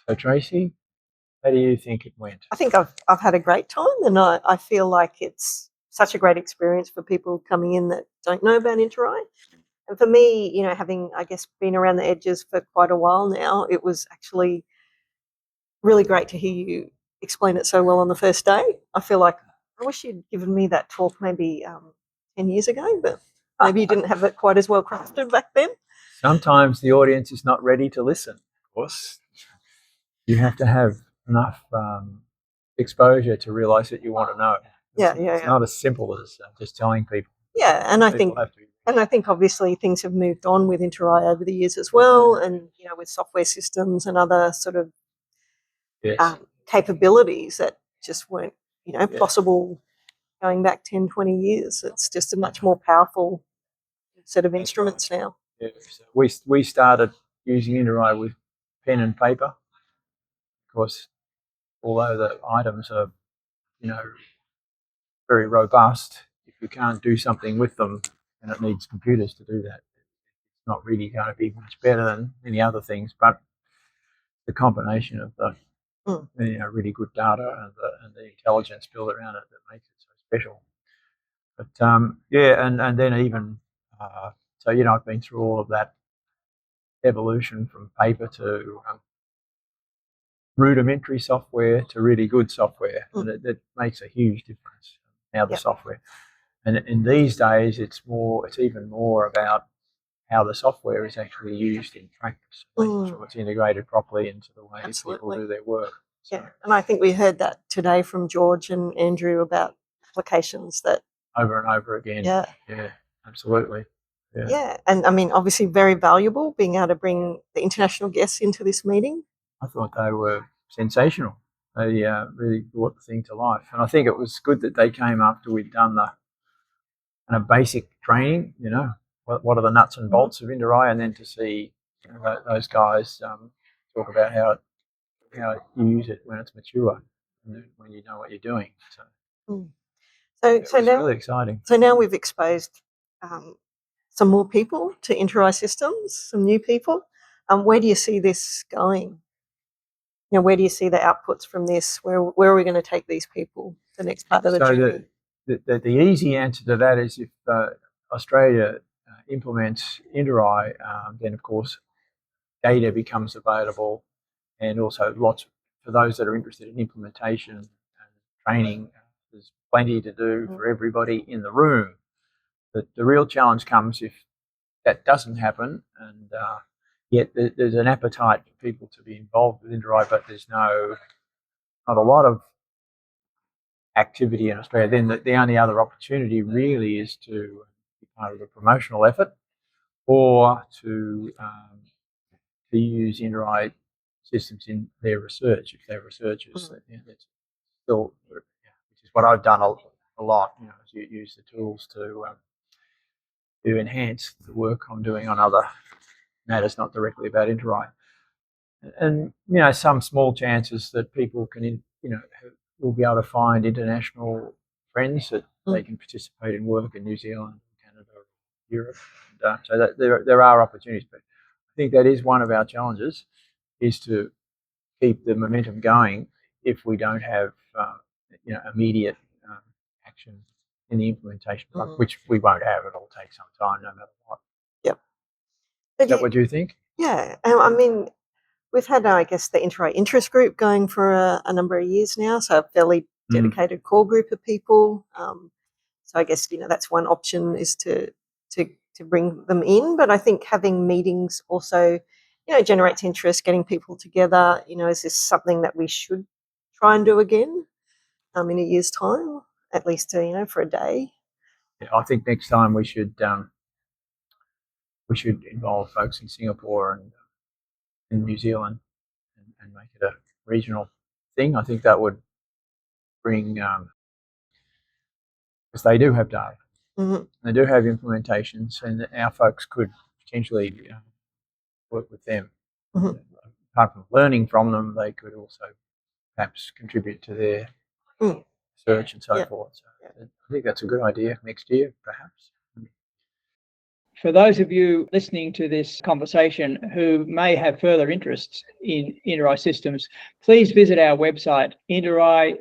So Tracy, how do you think it went? I think I've had a great time, and I feel like it's such a great experience for people coming in that don't know about interRAI. And for me, having, I guess, been around the edges for quite a while now, it was actually really great to hear you explain it so well on the first day. I feel like I wish you'd given me that talk maybe 10 years ago, but maybe you didn't have it quite as well crafted back then. Sometimes the audience is not ready to listen. Of course, you have to have enough exposure to realise that you want to know. It's not as simple as just telling people. Yeah, and I think obviously things have moved on with interRAI over the years as well, and with software systems and other sort of capabilities that just weren't possible going back 10, 20 years. It's just a much more powerful set of instruments now. Yeah. So we started using interRAI with pen and paper. Of course, although the items are very robust, if you can't do something with them, and it needs computers to do that, it's not really going to be much better than any other things. But the combination of the really good data and the intelligence built around it that makes it so special. But and then even so, I've been through all of that evolution from paper to rudimentary software to really good software, and it makes a huge difference now, the software. And in these days, it's even more about how the software is actually used in practice, making sure it's integrated properly into the way people do their work. So, yeah, and I think we heard that today from George and Andrew about applications that over and over again. Yeah, absolutely. Yeah, and I mean, obviously very valuable being able to bring the international guests into this meeting. I thought they were sensational. They really brought the thing to life. And I think it was good that they came after we'd done the basic training, what are the nuts and bolts of interRAI, and then to see those guys talk about how you use it when it's mature, and when you know what you're doing. So now, really exciting. So now we've exposed some more people to interRAI systems, some new people. Where do you see this going? Where do you see the outputs from this? Where are we going to take these people the next part of the journey? The easy answer to that is if Australia implements interRAI, then of course data becomes available, and also for those that are interested in implementation and training, there's plenty to do for everybody in the room. But the real challenge comes if that doesn't happen, and yet there's an appetite for people to be involved with interRAI, but there's not a lot of activity in Australia. Then the only other opportunity really is to be part of a promotional effort, or to use interRAI systems in their research if they're researchers. That's still, which is what I've done a lot. You use the tools to enhance the work I'm doing on other matters not directly about interRAI. And some small chances that people can will be able to find international friends that they can participate in work in New Zealand, Canada, Europe. And, so that there are opportunities, but I think that is one of our challenges, is to keep the momentum going if we don't have immediate action in the implementation, which we won't have. It'll take some time, no matter what. Yep. Is that what you think? Yeah, I mean, we've had, I guess, the interRAI interest group going for a number of years now, so a fairly dedicated core group of people. So I guess that's one option, is to bring them in. But I think having meetings also, generates interest, getting people together. Is this something that we should try and do again in a year's time, at least for a day? Yeah, I think next time we should involve folks in Singapore and in New Zealand and make it a regional thing. I think that would bring, because they do have data, they do have implementations, and our folks could potentially work with them. Apart from learning from them, they could also perhaps contribute to their research and so forth. So I think that's a good idea next year, perhaps. For those of you listening to this conversation who may have further interests in interRAI systems, please visit our website, interRAI-au.org.